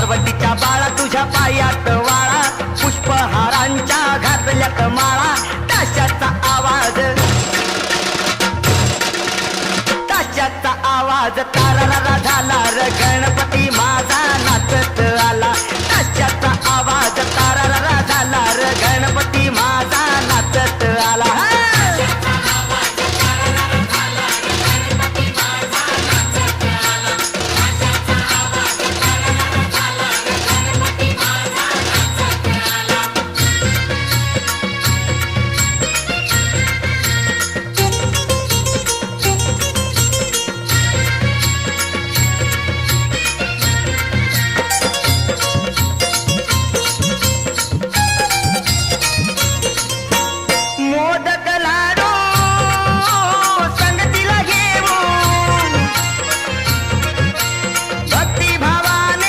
पार्वतीच्या बाळा तुझ्या पायात वाळा, पुष्पहारांच्या घातल्यात माळा, ताशाचा आवाज ताशाचा आवाज तारारा झाला र गणपती